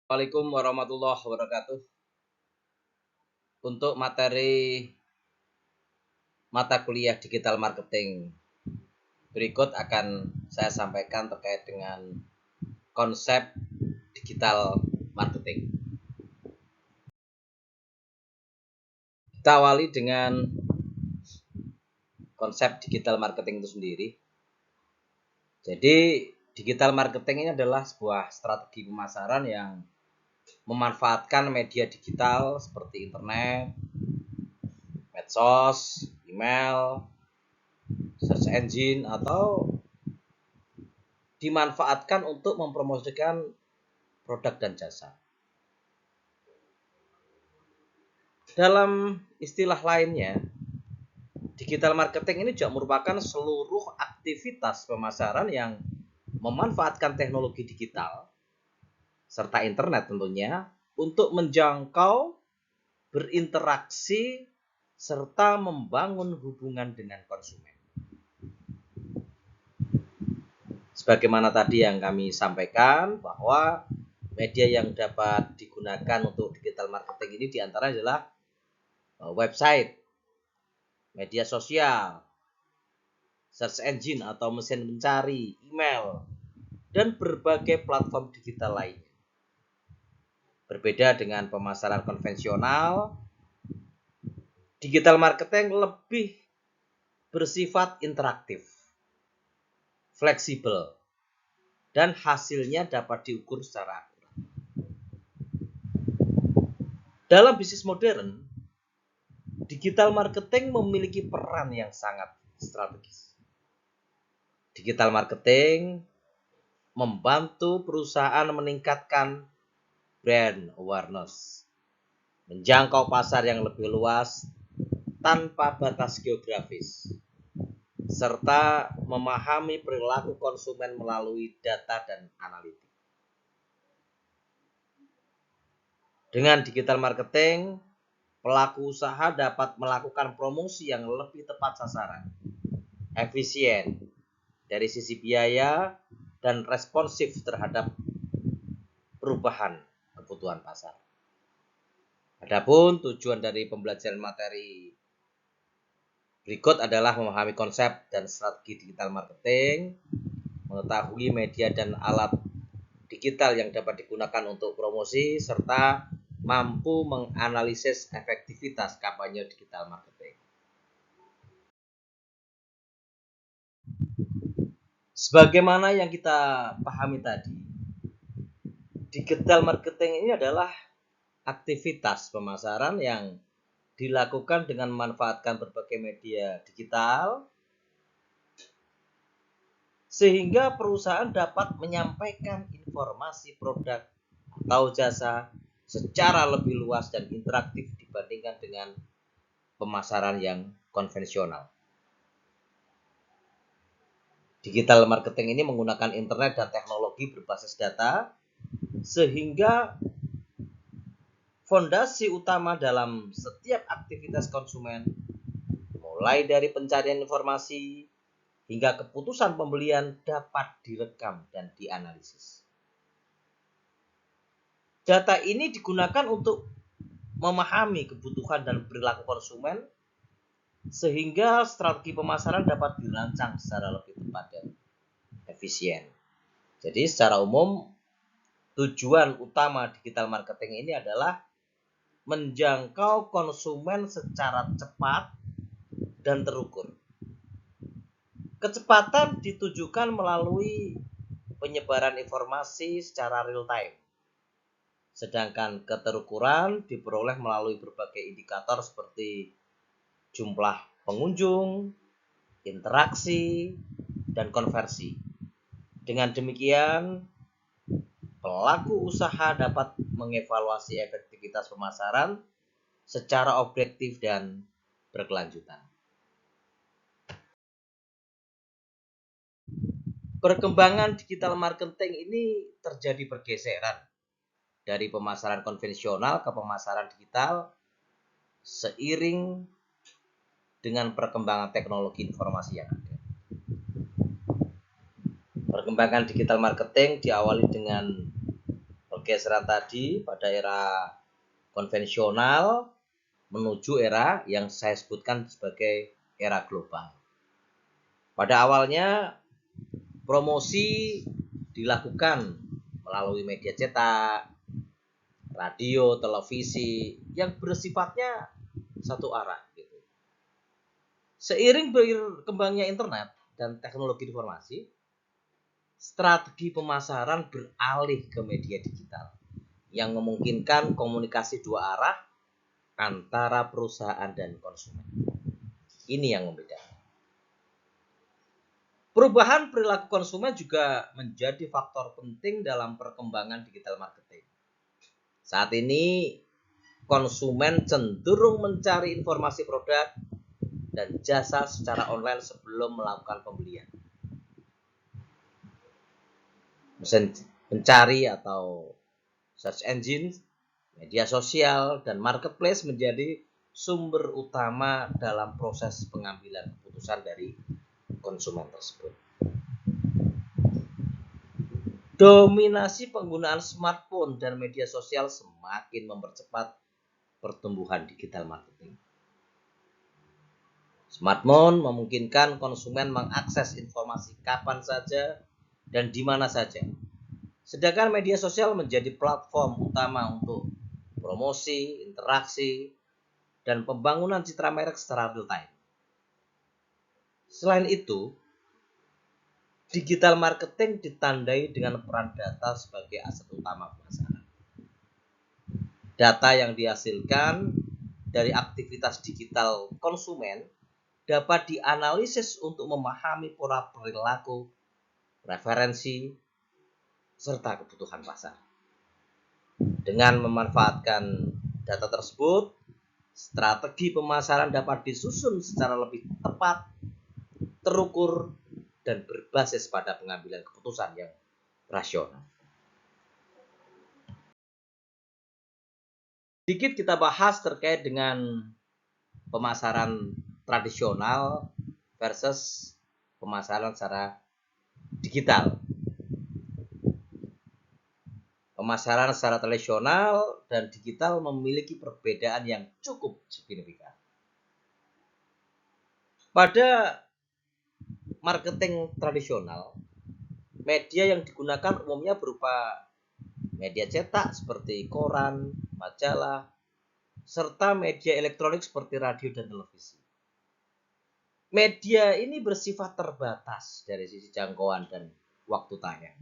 Assalamualaikum warahmatullahi wabarakatuh. Untuk materi mata kuliah digital marketing berikut akan saya sampaikan terkait dengan konsep digital marketing. Kita awali dengan konsep digital marketing itu sendiri. Jadi, digital marketing ini adalah sebuah strategi pemasaran yang memanfaatkan media digital seperti internet, medsos, email, search engine, atau dimanfaatkan untuk mempromosikan produk dan jasa. Dalam istilah lainnya, digital marketing ini juga merupakan seluruh aktivitas pemasaran yang memanfaatkan teknologi digital serta internet tentunya untuk menjangkau, berinteraksi, serta membangun hubungan dengan konsumen. Sebagaimana tadi yang kami sampaikan, bahwa media yang dapat digunakan untuk digital marketing ini diantara adalah website, media sosial, search engine atau mesin pencari, email, dan berbagai platform digital lainnya. Berbeda dengan pemasaran konvensional, digital marketing lebih bersifat interaktif, fleksibel, dan hasilnya dapat diukur secara akurat. Dalam bisnis modern, digital marketing memiliki peran yang sangat strategis. Digital marketing membantu perusahaan meningkatkan brand awareness, menjangkau pasar yang lebih luas tanpa batas geografis, serta memahami perilaku konsumen melalui data dan analitik. Dengan digital marketing, pelaku usaha dapat melakukan promosi yang lebih tepat sasaran, efisien dari sisi biaya, dan responsif terhadap perubahan kebutuhan pasar. Adapun tujuan dari pembelajaran materi berikut adalah memahami konsep dan strategi digital marketing, mengetahui media dan alat digital yang dapat digunakan untuk promosi, serta mampu menganalisis efektivitas kampanye digital marketing. Sebagaimana yang kita pahami tadi, digital marketing ini adalah aktivitas pemasaran yang dilakukan dengan memanfaatkan berbagai media digital sehingga perusahaan dapat menyampaikan informasi produk atau jasa secara lebih luas dan interaktif dibandingkan dengan pemasaran yang konvensional. Digital marketing ini menggunakan internet dan teknologi berbasis data sehingga fondasi utama dalam setiap aktivitas konsumen, mulai dari pencarian informasi hingga keputusan pembelian, dapat direkam dan dianalisis. Data ini digunakan untuk memahami kebutuhan dan perilaku konsumen sehingga strategi pemasaran dapat dirancang secara lebih tepat dan efisien. Jadi secara umum tujuan utama digital marketing ini adalah menjangkau konsumen secara cepat dan terukur. Kecepatan ditujukan melalui penyebaran informasi secara real time. Sedangkan keterukuran diperoleh melalui berbagai indikator seperti jumlah pengunjung, interaksi, dan konversi. Dengan demikian, pelaku usaha dapat mengevaluasi efektivitas pemasaran secara objektif dan berkelanjutan. Perkembangan digital marketing ini terjadi pergeseran dari pemasaran konvensional ke pemasaran digital seiring dengan perkembangan teknologi informasi yang ada. Perkembangan digital marketing diawali dengan pergeseran tadi pada era konvensional menuju era yang saya sebutkan sebagai era global. Pada awalnya promosi dilakukan melalui media cetak, radio, televisi yang bersifatnya satu arah gitu. Seiring berkembangnya internet dan teknologi informasi, strategi pemasaran beralih ke media digital yang memungkinkan komunikasi dua arah antara perusahaan dan konsumen. Ini yang membedakan. Perubahan perilaku konsumen juga menjadi faktor penting dalam perkembangan digital marketing. Saat ini, konsumen cenderung mencari informasi produk dan jasa secara online sebelum melakukan pembelian. Mesin pencari atau search engine, media sosial, dan marketplace menjadi sumber utama dalam proses pengambilan keputusan dari konsumen tersebut. Dominasi penggunaan smartphone dan media sosial semakin mempercepat pertumbuhan digital marketing. Smartphone memungkinkan konsumen mengakses informasi kapan saja dan di mana saja. Sedangkan media sosial menjadi platform utama untuk promosi, interaksi, dan pembangunan citra merek secara real time. Selain itu, digital marketing ditandai dengan peran data sebagai aset utama pemasaran. Data yang dihasilkan dari aktivitas digital konsumen dapat dianalisis untuk memahami pola perilaku, preferensi, serta kebutuhan pasar. Dengan memanfaatkan data tersebut, strategi pemasaran dapat disusun secara lebih tepat, terukur, dan berbasis pada pengambilan keputusan yang rasional. Sedikit kita bahas terkait dengan pemasaran tradisional versus pemasaran secara digital. Pemasaran secara tradisional dan digital memiliki perbedaan yang cukup signifikan. Pada marketing tradisional, media yang digunakan umumnya berupa media cetak seperti koran, majalah, serta media elektronik seperti radio dan televisi. Media ini bersifat terbatas dari sisi jangkauan dan waktu tayang.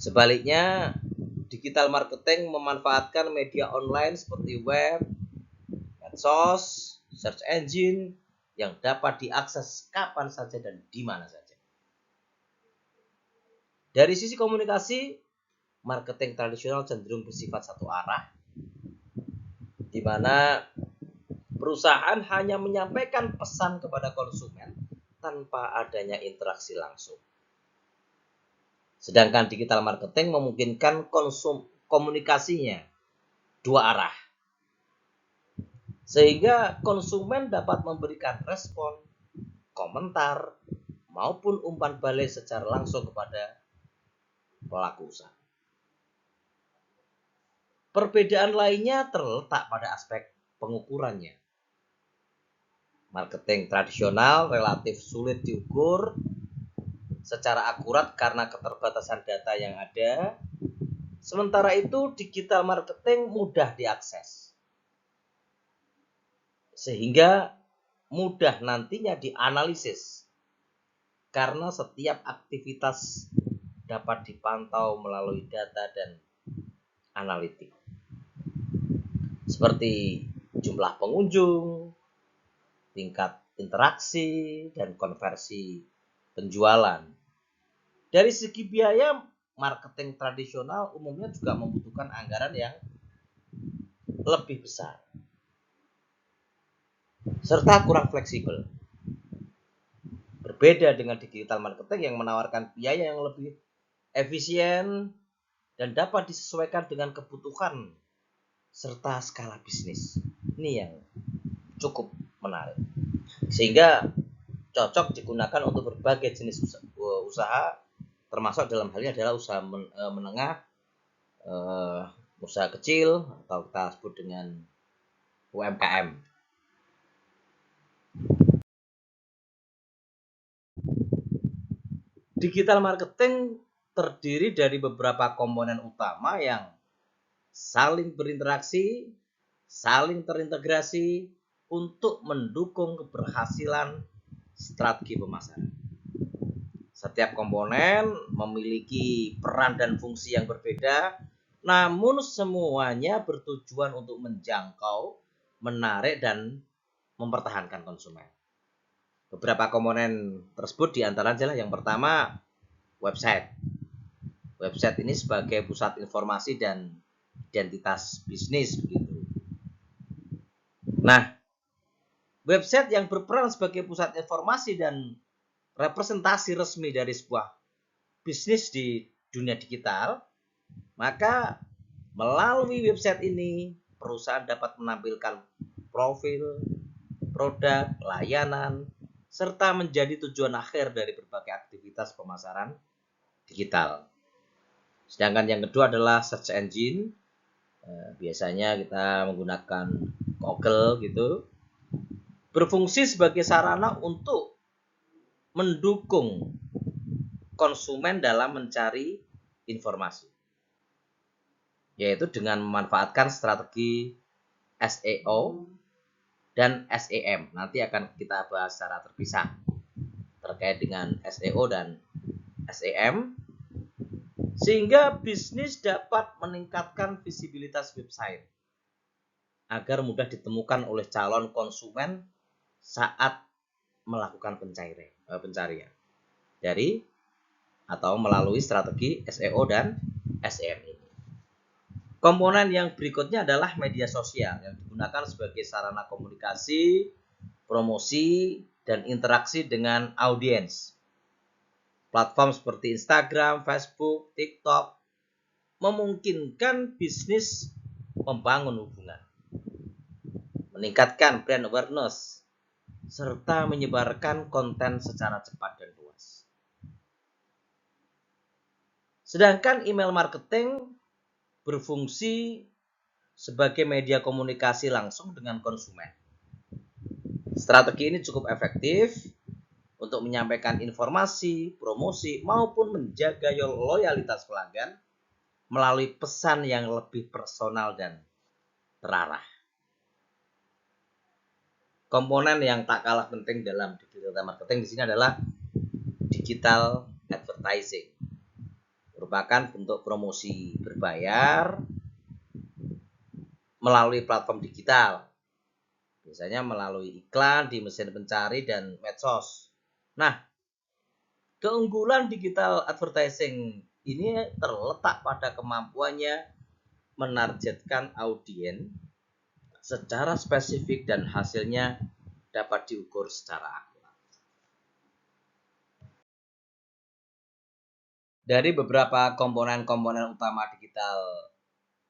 Sebaliknya, digital marketing memanfaatkan media online seperti web, medsos, search engine yang dapat diakses kapan saja dan di mana saja. Dari sisi komunikasi, marketing tradisional cenderung bersifat satu arah, di mana perusahaan hanya menyampaikan pesan kepada konsumen tanpa adanya interaksi langsung. Sedangkan digital marketing memungkinkan komunikasinya dua arah. Sehingga konsumen dapat memberikan respon, komentar, maupun umpan balik secara langsung kepada pelaku usaha. Perbedaan lainnya terletak pada aspek pengukurannya. Marketing tradisional relatif sulit diukur secara akurat karena keterbatasan data yang ada. Sementara itu, digital marketing mudah diakses, sehingga mudah nantinya dianalisis karena setiap aktivitas dapat dipantau melalui data dan analitik. Seperti jumlah pengunjung, tingkat interaksi, dan konversi penjualan. Dari segi biaya, marketing tradisional umumnya juga membutuhkan anggaran yang lebih besar, serta kurang fleksibel. Berbeda dengan digital marketing yang menawarkan biaya yang lebih efisien dan dapat disesuaikan dengan kebutuhan serta skala bisnis. Ini yang cukup menarik, sehingga cocok digunakan untuk berbagai jenis usaha, termasuk dalam hal ini adalah usaha menengah eh, usaha kecil atau kita sebut dengan UMKM. Digital marketing terdiri dari beberapa komponen utama yang saling berinteraksi, saling terintegrasi untuk mendukung keberhasilan strategi pemasaran. Setiap komponen memiliki peran dan fungsi yang berbeda, namun semuanya bertujuan untuk menjangkau, menarik, dan mempertahankan konsumen. Beberapa komponen tersebut diantaranya adalah yang pertama, website. Website ini sebagai pusat informasi dan identitas bisnis begitu. Nah, website yang berperan sebagai pusat informasi dan representasi resmi dari sebuah bisnis di dunia digital, maka melalui website ini perusahaan dapat menampilkan profil, produk, layanan, serta menjadi tujuan akhir dari berbagai aktivitas pemasaran digital. Sedangkan yang kedua adalah search engine. Biasanya kita menggunakan Google gitu. Berfungsi sebagai sarana untuk mendukung konsumen dalam mencari informasi, yaitu dengan memanfaatkan strategi SEO dan SEM. Nanti akan kita bahas secara terpisah terkait dengan SEO dan SEM, sehingga bisnis dapat meningkatkan visibilitas website agar mudah ditemukan oleh calon konsumen saat melakukan pencarian dari atau melalui strategi SEO dan SEM ini. Komponen yang berikutnya adalah media sosial yang digunakan sebagai sarana komunikasi, promosi, dan interaksi dengan audiens. Platform seperti Instagram, Facebook, TikTok memungkinkan bisnis membangun hubungan, meningkatkan brand awareness, serta menyebarkan konten secara cepat dan luas. Sedangkan email marketing berfungsi sebagai media komunikasi langsung dengan konsumen. Strategi ini cukup efektif untuk menyampaikan informasi, promosi, maupun menjaga loyalitas pelanggan melalui pesan yang lebih personal dan terarah. Komponen yang tak kalah penting dalam digital marketing di sini adalah digital advertising. Merupakan bentuk promosi berbayar melalui platform digital. Biasanya melalui iklan di mesin pencari dan medsos. Nah, keunggulan digital advertising ini terletak pada kemampuannya menargetkan audiens secara spesifik dan hasilnya dapat diukur secara akurat. Dari beberapa komponen-komponen utama digital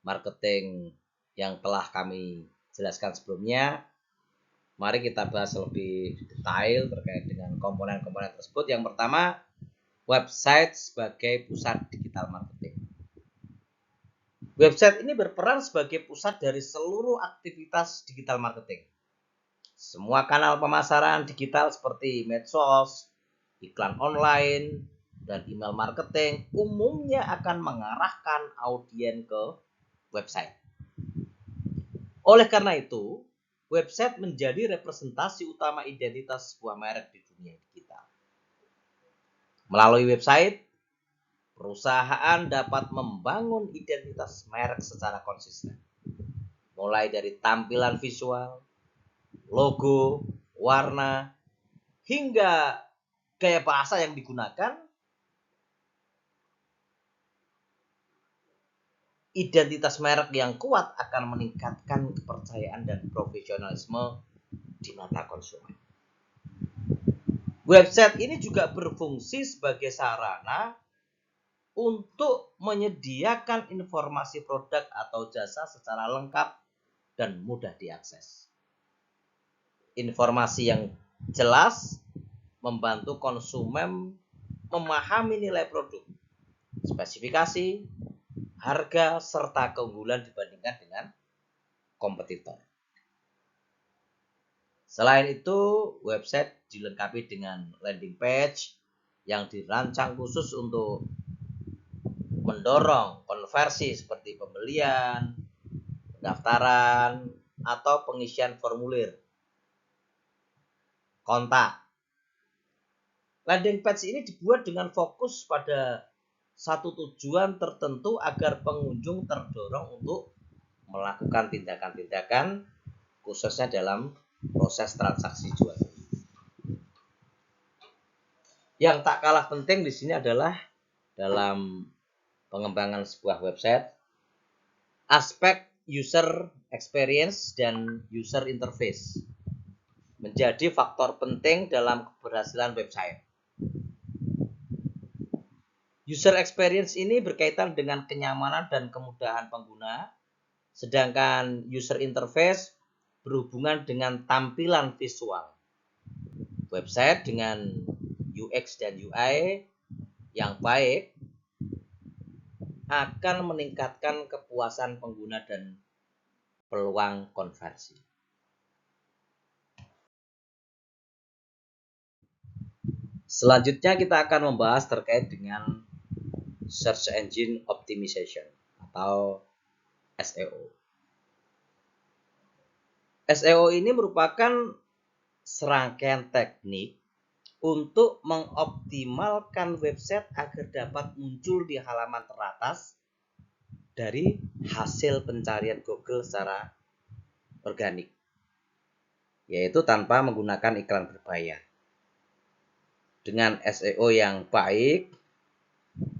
marketing yang telah kami jelaskan sebelumnya, mari kita bahas lebih detail terkait dengan komponen-komponen tersebut. Yang pertama, website sebagai pusat digital marketing. Website ini berperan sebagai pusat dari seluruh aktivitas digital marketing. Semua kanal pemasaran digital seperti medsos, iklan online, dan email marketing umumnya akan mengarahkan audiens ke website. Oleh karena itu, website menjadi representasi utama identitas sebuah merek di dunia digital. Melalui website, perusahaan dapat membangun identitas merek secara konsisten. Mulai dari tampilan visual, logo, warna, hingga gaya bahasa yang digunakan. Identitas merek yang kuat akan meningkatkan kepercayaan dan profesionalisme di mata konsumen. Website ini juga berfungsi sebagai sarana untuk menyediakan informasi produk atau jasa secara lengkap dan mudah diakses. Informasi yang jelas membantu konsumen memahami nilai produk, spesifikasi, harga serta keunggulan dibandingkan dengan kompetitor. Selain itu, website dilengkapi dengan landing page yang dirancang khusus untuk mendorong konversi seperti pembelian, pendaftaran, atau pengisian formulir kontak. Landing page ini dibuat dengan fokus pada satu tujuan tertentu agar pengunjung terdorong untuk melakukan tindakan-tindakan khususnya dalam proses transaksi jual. Yang tak kalah penting di sini adalah dalam pengembangan sebuah website, aspek user experience dan user interface menjadi faktor penting dalam keberhasilan website. User experience ini berkaitan dengan kenyamanan dan kemudahan pengguna, sedangkan user interface berhubungan dengan tampilan visual. Website dengan UX dan UI yang baik akan meningkatkan kepuasan pengguna dan peluang konversi. Selanjutnya kita akan membahas terkait dengan Search Engine Optimization atau SEO. SEO ini merupakan serangkaian teknik untuk mengoptimalkan website agar dapat muncul di halaman teratas dari hasil pencarian Google secara organik, yaitu tanpa menggunakan iklan berbayar. Dengan SEO yang baik,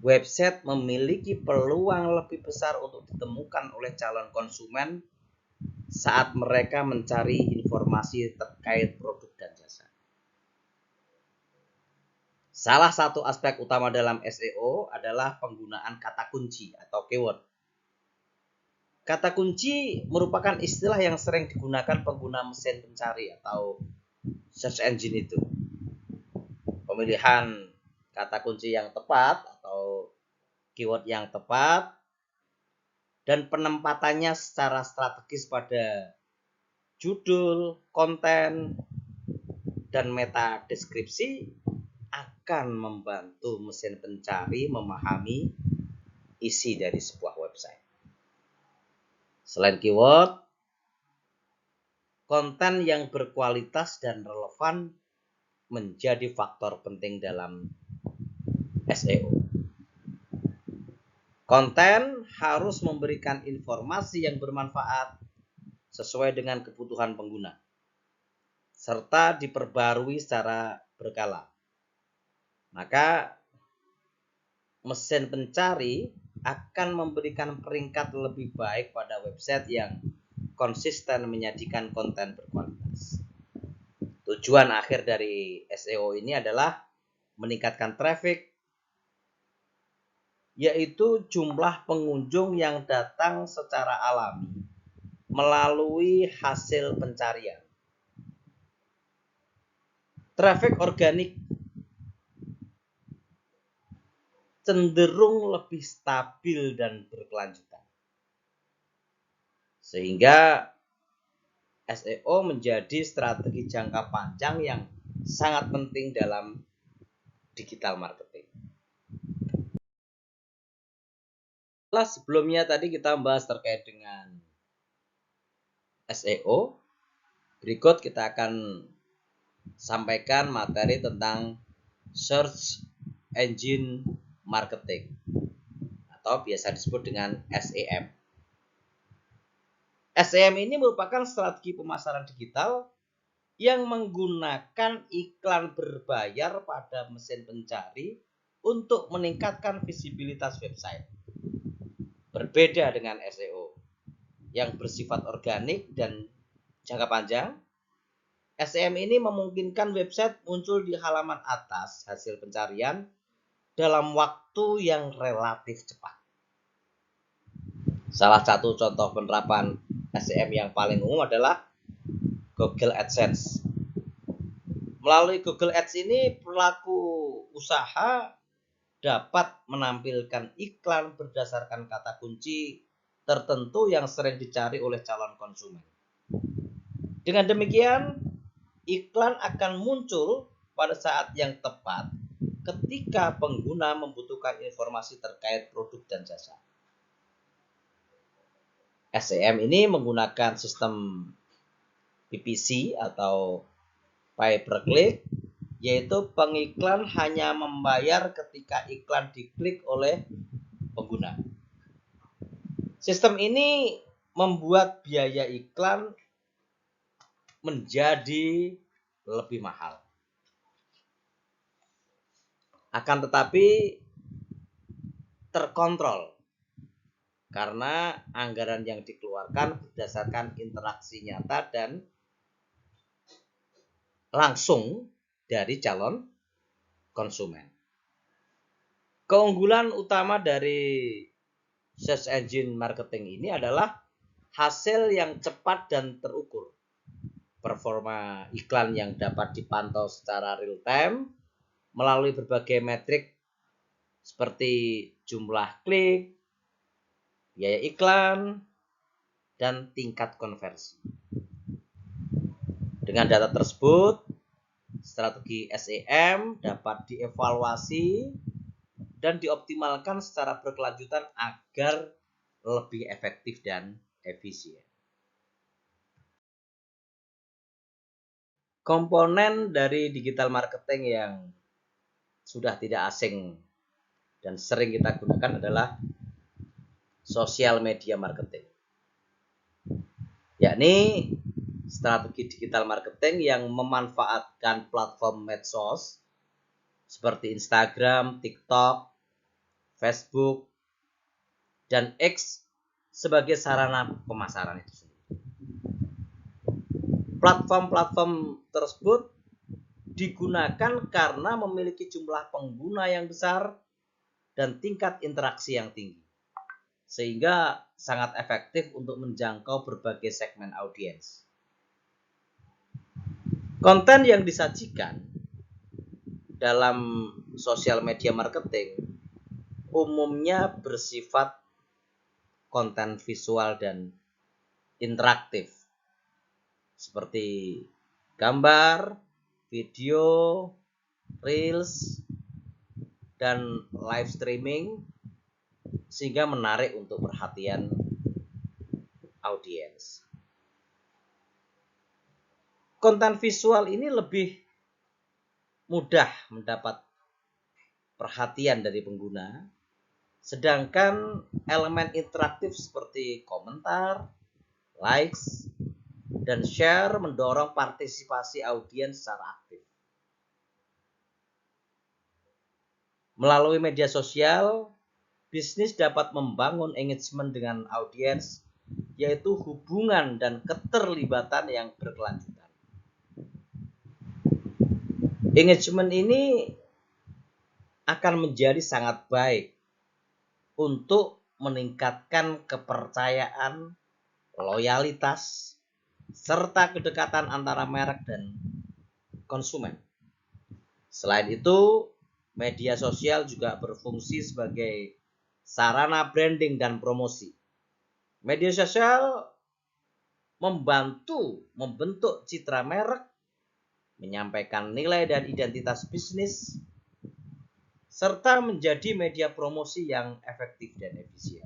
website memiliki peluang lebih besar untuk ditemukan oleh calon konsumen saat mereka mencari informasi terkait produk dan jasa. Salah satu aspek utama dalam SEO adalah penggunaan kata kunci atau keyword. Kata kunci merupakan istilah yang sering digunakan pengguna mesin pencari atau search engine itu. Pemilihan kata kunci yang tepat atau keyword yang tepat dan penempatannya secara strategis pada judul, konten, dan meta deskripsi akan membantu mesin pencari memahami isi dari sebuah website. Selain keyword, konten yang berkualitas dan relevan menjadi faktor penting dalam SEO. Konten harus memberikan informasi yang bermanfaat sesuai dengan kebutuhan pengguna, serta diperbarui secara berkala. Maka mesin pencari akan memberikan peringkat lebih baik pada website yang konsisten menyajikan konten berkualitas. Tujuan akhir dari SEO ini adalah meningkatkan traffic, yaitu jumlah pengunjung yang datang secara alami melalui hasil pencarian. Traffic organik cenderung lebih stabil dan berkelanjutan. Sehingga SEO menjadi strategi jangka panjang yang sangat penting dalam digital marketing. Sebelumnya tadi kita membahas terkait dengan SEO. Berikut kita akan sampaikan materi tentang Search Engine Marketing atau biasa disebut dengan SEM. SEM ini merupakan strategi pemasaran digital yang menggunakan iklan berbayar pada mesin pencari untuk meningkatkan visibilitas website. Berbeda dengan SEO yang bersifat organik dan jangka panjang, SEM ini memungkinkan website muncul di halaman atas hasil pencarian dalam waktu yang relatif cepat. Salah satu contoh penerapan SEM yang paling umum adalah Google AdSense. Melalui Google Ads ini, pelaku usaha dapat menampilkan iklan berdasarkan kata kunci tertentu yang sering dicari oleh calon konsumen. Dengan demikian, iklan akan muncul pada saat yang tepat ketika pengguna membutuhkan informasi terkait produk dan jasa. SEM ini menggunakan sistem PPC atau pay per click, yaitu pengiklan hanya membayar ketika iklan diklik oleh pengguna. Sistem ini membuat biaya iklan menjadi lebih mahal. Akan tetapi terkontrol karena anggaran yang dikeluarkan berdasarkan interaksi nyata dan langsung dari calon konsumen. Keunggulan utama dari search engine marketing ini adalah hasil yang cepat dan terukur. Performa iklan yang dapat dipantau secara real time melalui berbagai metrik seperti jumlah klik, biaya iklan, dan tingkat konversi. Dengan data tersebut, strategi SEM dapat dievaluasi dan dioptimalkan secara berkelanjutan agar lebih efektif dan efisien. Komponen dari digital marketing yang sudah tidak asing dan sering kita gunakan adalah social media marketing, yakni strategi digital marketing yang memanfaatkan platform medsos seperti Instagram, TikTok, Facebook, dan X sebagai sarana pemasaran itu sendiri. Platform-platform tersebut digunakan karena memiliki jumlah pengguna yang besar dan tingkat interaksi yang tinggi, sehingga sangat efektif untuk menjangkau berbagai segmen audiens. Konten yang disajikan dalam sosial media marketing umumnya bersifat konten visual dan interaktif, seperti gambar, video, reels, dan live streaming, sehingga menarik untuk perhatian audiens. Konten visual ini lebih mudah mendapat perhatian dari pengguna, sedangkan elemen interaktif seperti komentar, likes, dan share mendorong partisipasi audiens secara aktif. Melalui media sosial, bisnis dapat membangun engagement dengan audiens, yaitu hubungan dan keterlibatan yang berkelanjutan. Engagement ini akan menjadi sangat baik untuk meningkatkan kepercayaan, loyalitas, serta kedekatan antara merek dan konsumen. Selain itu, media sosial juga berfungsi sebagai sarana branding dan promosi. Media sosial membantu membentuk citra merek, menyampaikan nilai dan identitas bisnis, serta menjadi media promosi yang efektif dan efisien.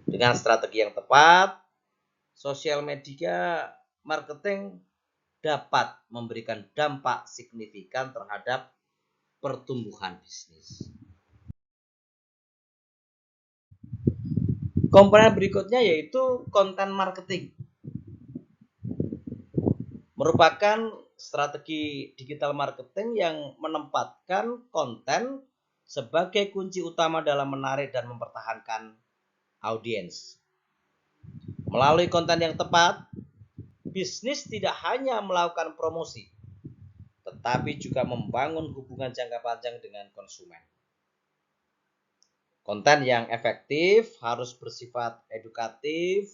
Dengan strategi yang tepat, sosial media marketing dapat memberikan dampak signifikan terhadap pertumbuhan bisnis. Komponen berikutnya yaitu konten marketing. Merupakan strategi digital marketing yang menempatkan konten sebagai kunci utama dalam menarik dan mempertahankan audiens. Melalui konten yang tepat, bisnis tidak hanya melakukan promosi, tetapi juga membangun hubungan jangka panjang dengan konsumen. Konten yang efektif harus bersifat edukatif,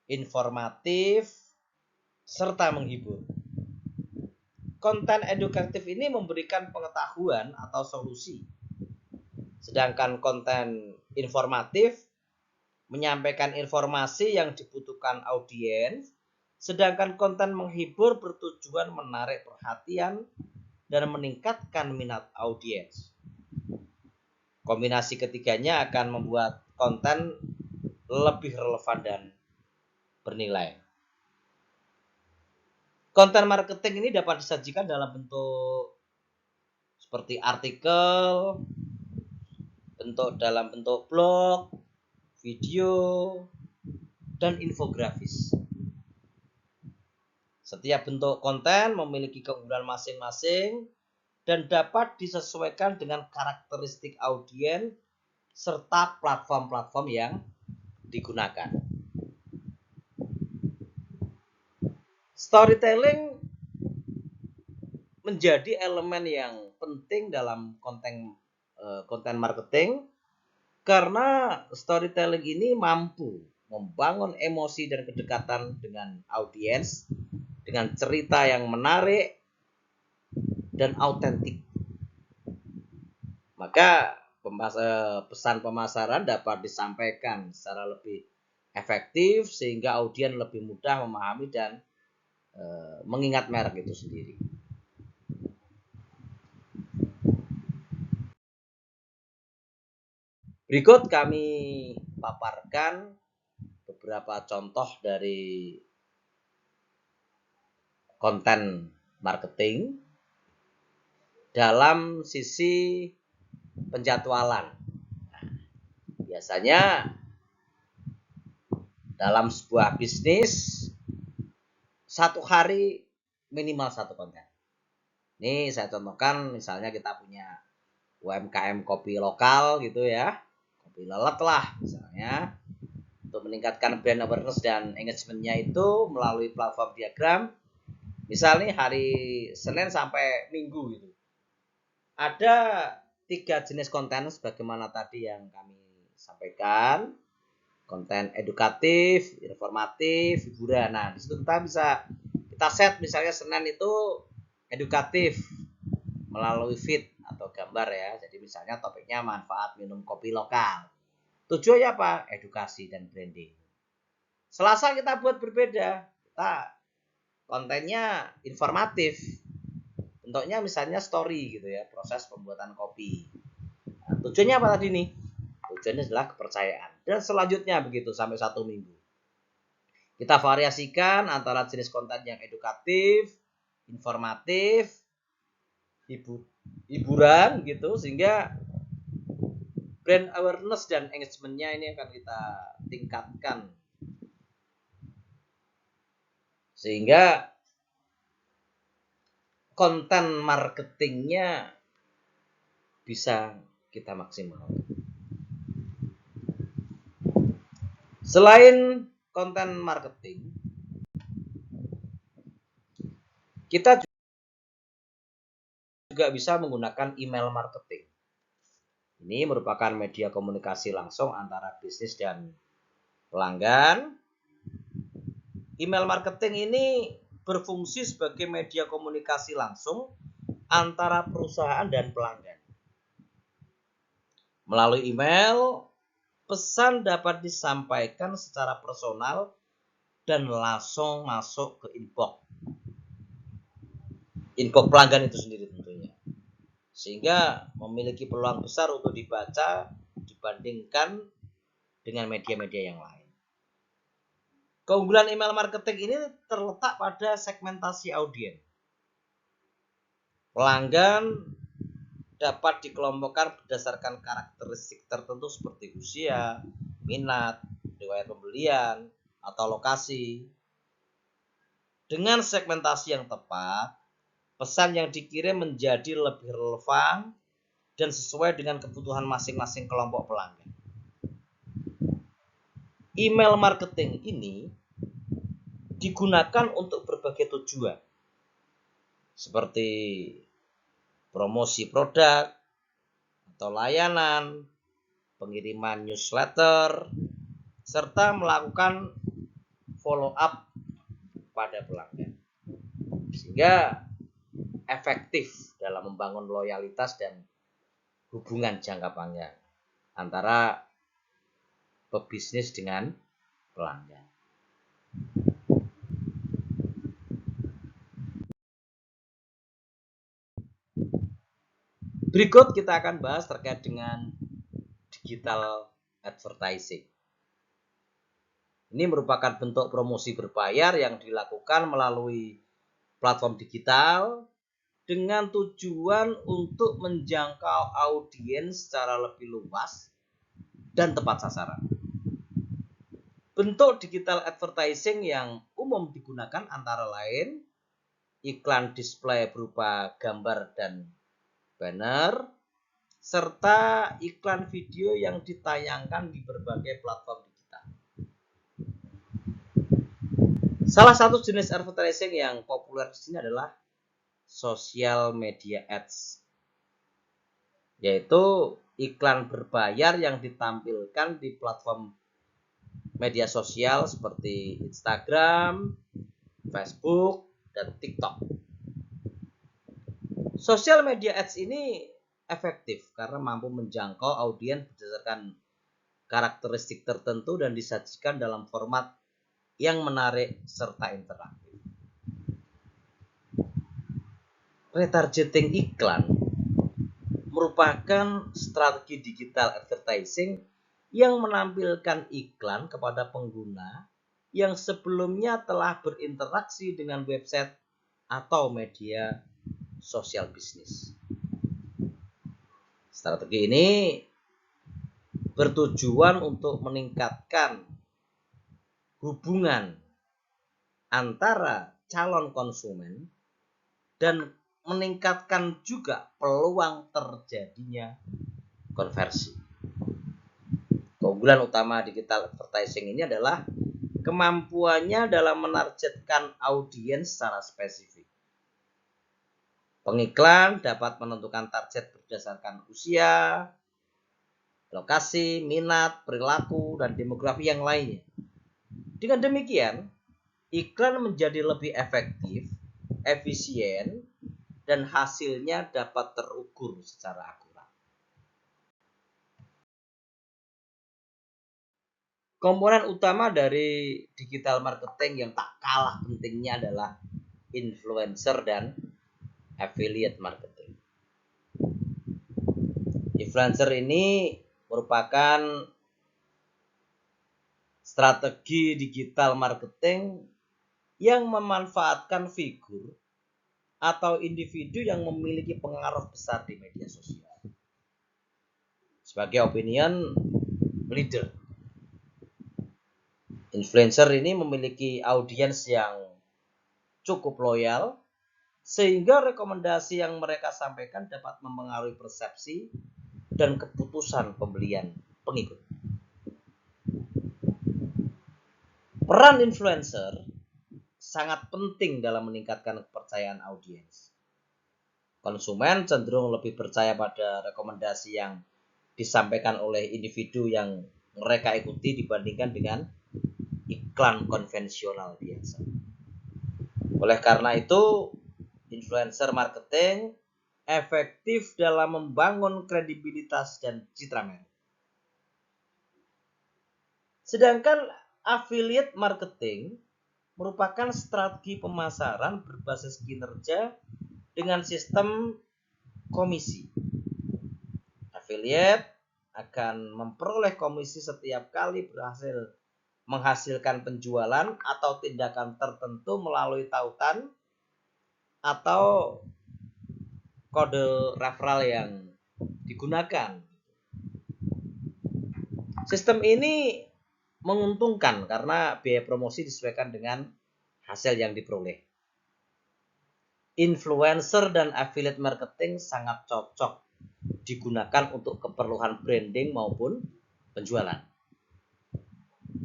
informatif, serta menghibur. Konten edukatif ini memberikan pengetahuan atau solusi Sedangkan konten informatif menyampaikan informasi yang dibutuhkan audiens, sedangkan konten menghibur bertujuan menarik perhatian dan meningkatkan minat audiens. Kombinasi ketiganya akan membuat konten lebih relevan dan bernilai. Konten marketing ini dapat disajikan dalam bentuk seperti artikel, dalam bentuk blog, video, dan infografis. Setiap bentuk konten memiliki keunggulan masing-masing dan dapat disesuaikan dengan karakteristik audiens serta platform-platform yang digunakan. Storytelling menjadi elemen yang penting dalam konten marketing karena storytelling ini mampu membangun emosi dan kedekatan dengan audiens dengan cerita yang menarik dan autentik. Maka pesan pemasaran dapat disampaikan secara lebih efektif sehingga audiens lebih mudah memahami dan mengingat merek itu sendiri. Berikut kami paparkan beberapa contoh dari konten marketing dalam sisi penjadwalan. Biasanya dalam sebuah bisnis satu hari minimal satu konten. Ini saya contohkan, misalnya kita punya UMKM kopi lokal gitu ya, kopi lelek lah misalnya. Untuk meningkatkan brand awareness dan engagement-nya itu melalui platform diagram. Misalnya hari Senin sampai Minggu gitu. Ada 3 jenis konten sebagaimana tadi yang kami sampaikan. Konten edukatif, informatif, hiburan. Nah, disitu kita set misalnya Senin itu edukatif melalui feed atau gambar ya. Jadi misalnya topiknya manfaat minum kopi lokal. Tujuannya apa? Edukasi dan branding. Selasa kita buat berbeda. Kita kontennya informatif. Bentuknya misalnya story gitu ya, proses pembuatan kopi. Nah, tujuannya apa tadi nih? Tujuannya adalah kepercayaan. Dan selanjutnya begitu sampai 1 minggu. Kita variasikan antara jenis konten yang edukatif, informatif, hiburan gitu, sehingga brand awareness dan engagement-nya ini akan kita tingkatkan. Sehingga konten marketingnya bisa kita maksimal. Selain konten marketing, kita juga bisa menggunakan email marketing. Ini merupakan media komunikasi langsung antara bisnis dan pelanggan. Email marketing ini berfungsi sebagai media komunikasi langsung antara perusahaan dan pelanggan. Melalui email, pesan dapat disampaikan secara personal dan langsung masuk ke inbox pelanggan itu sendiri tentunya. Sehingga memiliki peluang besar untuk dibaca dibandingkan dengan media-media yang lain. Keunggulan email marketing ini terletak pada segmentasi audiens. Pelanggan dapat dikelompokkan berdasarkan karakteristik tertentu seperti usia, minat, riwayat pembelian, atau lokasi. Dengan segmentasi yang tepat, pesan yang dikirim menjadi lebih relevan dan sesuai dengan kebutuhan masing-masing kelompok pelanggan. Email marketing ini digunakan untuk berbagai tujuan, seperti promosi produk atau layanan, pengiriman newsletter, serta melakukan follow up pada pelanggan. Sehingga efektif dalam membangun loyalitas dan hubungan jangka panjang antara pebisnis dengan pelanggan. Berikut kita akan bahas terkait dengan digital advertising. Ini merupakan bentuk promosi berbayar yang dilakukan melalui platform digital dengan tujuan untuk menjangkau audiens secara lebih luas dan tepat sasaran. Bentuk digital advertising yang umum digunakan antara lain iklan display berupa gambar dan banner, serta iklan video yang ditayangkan di berbagai platform digital. Salah satu jenis advertising yang populer di sini adalah social media ads, yaitu iklan berbayar yang ditampilkan di platform media sosial seperti Instagram, Facebook, dan TikTok. Social media ads ini efektif karena mampu menjangkau audiens berdasarkan karakteristik tertentu dan disajikan dalam format yang menarik serta interaktif. Retargeting iklan merupakan strategi digital advertising yang menampilkan iklan kepada pengguna yang sebelumnya telah berinteraksi dengan website atau media sosial bisnis. Strategi ini bertujuan untuk meningkatkan hubungan antara calon konsumen dan meningkatkan juga peluang terjadinya konversi. Keunggulan utama digital advertising ini adalah kemampuannya dalam menargetkan audiens secara spesifik. Pengiklan dapat menentukan target berdasarkan usia, lokasi, minat, perilaku, dan demografi yang lainnya. Dengan demikian, iklan menjadi lebih efektif, efisien, dan hasilnya dapat terukur secara akurat. Komponen utama dari digital marketing yang tak kalah pentingnya adalah influencer dan affiliate marketing. Influencer ini merupakan strategi digital marketing yang memanfaatkan figur atau individu yang memiliki pengaruh besar di media sosial sebagai opinion leader. Influencer ini memiliki audiens yang cukup loyal sehingga rekomendasi yang mereka sampaikan dapat mempengaruhi persepsi dan keputusan pembelian pengikut. Peran influencer sangat penting dalam meningkatkan kepercayaan audiens. Konsumen cenderung lebih percaya pada rekomendasi yang disampaikan oleh individu yang mereka ikuti dibandingkan dengan iklan konvensional biasa. Oleh karena itu, influencer marketing efektif dalam membangun kredibilitas dan citra merek. Sedangkan affiliate marketing merupakan strategi pemasaran berbasis kinerja dengan sistem komisi. Affiliate akan memperoleh komisi setiap kali berhasil menghasilkan penjualan atau tindakan tertentu melalui tautan atau kode referral yang digunakan. Sistem ini menguntungkan karena biaya promosi disesuaikan dengan hasil yang diperoleh. Influencer dan affiliate marketing sangat cocok digunakan untuk keperluan branding maupun penjualan.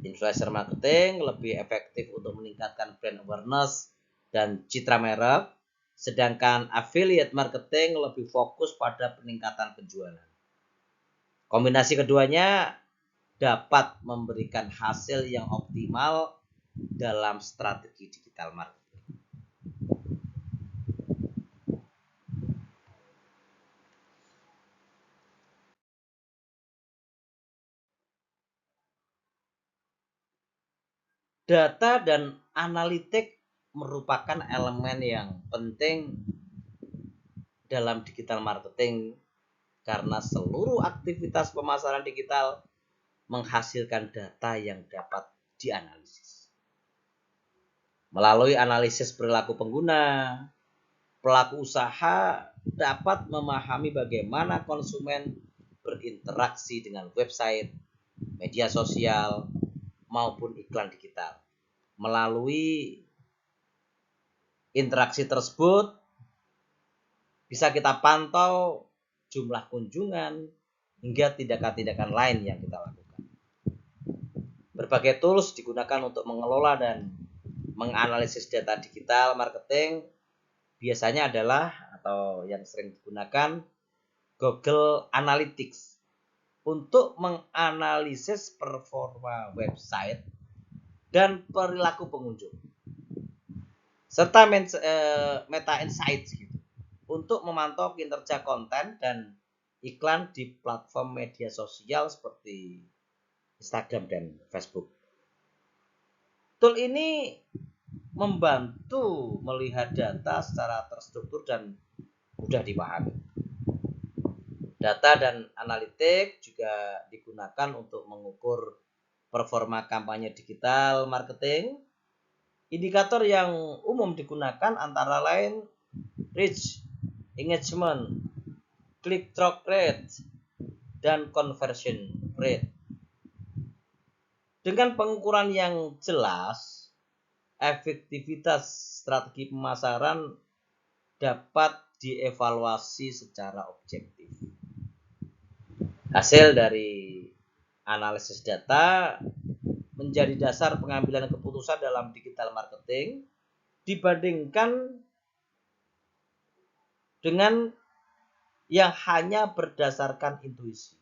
Influencer marketing lebih efektif untuk meningkatkan brand awareness dan citra merek, sedangkan affiliate marketing lebih fokus pada peningkatan penjualan. Kombinasi keduanya dapat memberikan hasil yang optimal dalam strategi digital marketing. Data dan analitik merupakan elemen yang penting dalam digital marketing karena seluruh aktivitas pemasaran digital menghasilkan data yang dapat dianalisis. Melalui analisis perilaku pengguna, pelaku usaha dapat memahami bagaimana konsumen berinteraksi dengan website, media sosial, maupun iklan digital. Melalui interaksi tersebut bisa kita pantau jumlah kunjungan hingga tindakan-tindakan lain yang kita lakukan. Berbagai tools digunakan untuk mengelola dan menganalisis data digital marketing. Biasanya adalah atau yang sering digunakan Google Analytics untuk menganalisis performa website dan perilaku pengunjung, serta Meta Insights gitu, untuk memantau kinerja konten dan iklan di platform media sosial seperti Instagram dan Facebook. Tool ini membantu melihat data secara terstruktur dan mudah dipahami. Data dan analitik juga digunakan untuk mengukur performa kampanye digital marketing. Indikator yang umum digunakan antara lain reach, engagement, click-through rate, dan conversion rate. Dengan pengukuran yang jelas, efektivitas strategi pemasaran dapat dievaluasi secara objektif. Hasil dari analisis data menjadi dasar pengambilan keputusan dalam digital marketing dibandingkan dengan yang hanya berdasarkan intuisi.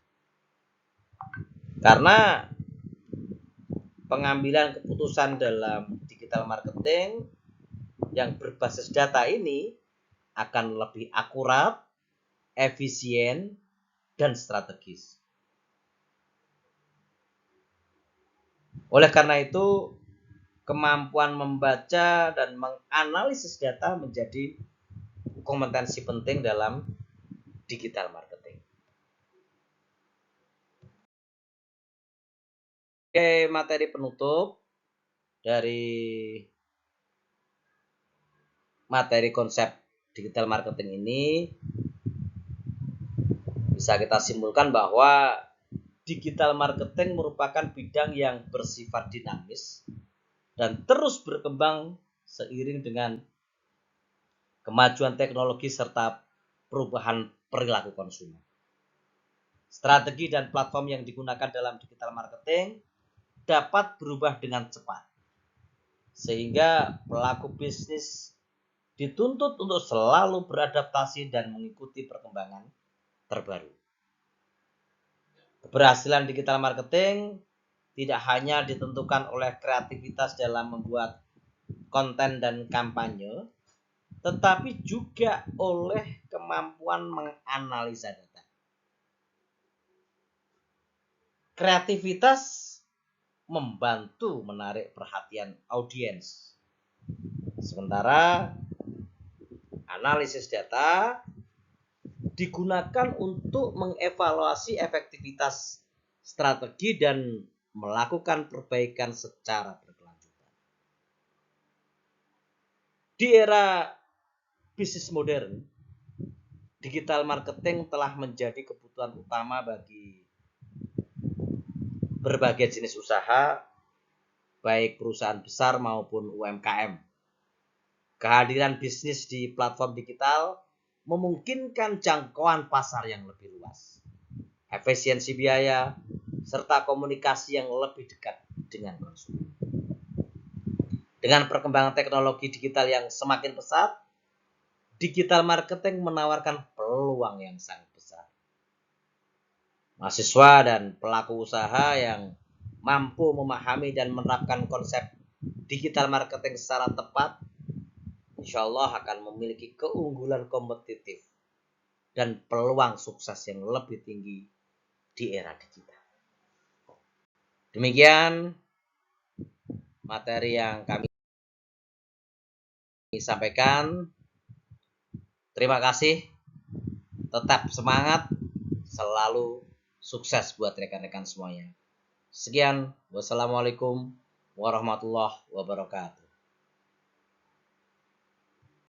Karena pengambilan keputusan dalam digital marketing yang berbasis data ini akan lebih akurat, efisien, dan strategis. Oleh karena itu, kemampuan membaca dan menganalisis data menjadi kompetensi penting dalam digital marketing. Oke, materi penutup dari materi konsep digital marketing ini bisa kita simpulkan bahwa digital marketing merupakan bidang yang bersifat dinamis dan terus berkembang seiring dengan kemajuan teknologi serta perubahan perilaku konsumen. Strategi dan platform yang digunakan dalam digital marketing dapat berubah dengan cepat, sehingga pelaku bisnis dituntut untuk selalu beradaptasi dan mengikuti perkembangan terbaru. Keberhasilan digital marketing tidak hanya ditentukan oleh kreativitas dalam membuat konten dan kampanye, tetapi juga oleh kemampuan menganalisa data. Kreativitas membantu menarik perhatian audiens, sementara analisis data digunakan untuk mengevaluasi efektivitas strategi dan melakukan perbaikan secara berkelanjutan. Di era bisnis modern, digital marketing telah menjadi kebutuhan utama bagi berbagai jenis usaha, baik perusahaan besar maupun UMKM. Kehadiran bisnis di platform digital memungkinkan jangkauan pasar yang lebih luas, efisiensi biaya, serta komunikasi yang lebih dekat dengan konsumen. Dengan perkembangan teknologi digital yang semakin pesat, digital marketing menawarkan peluang yang sangat besar. Mahasiswa dan pelaku usaha yang mampu memahami dan menerapkan konsep digital marketing secara tepat, insya Allah akan memiliki keunggulan kompetitif dan peluang sukses yang lebih tinggi di era digital. Demikian materi yang kami sampaikan. Terima kasih, tetap semangat, selalu sukses buat rekan-rekan semuanya. Sekian, wassalamualaikum warahmatullahi wabarakatuh.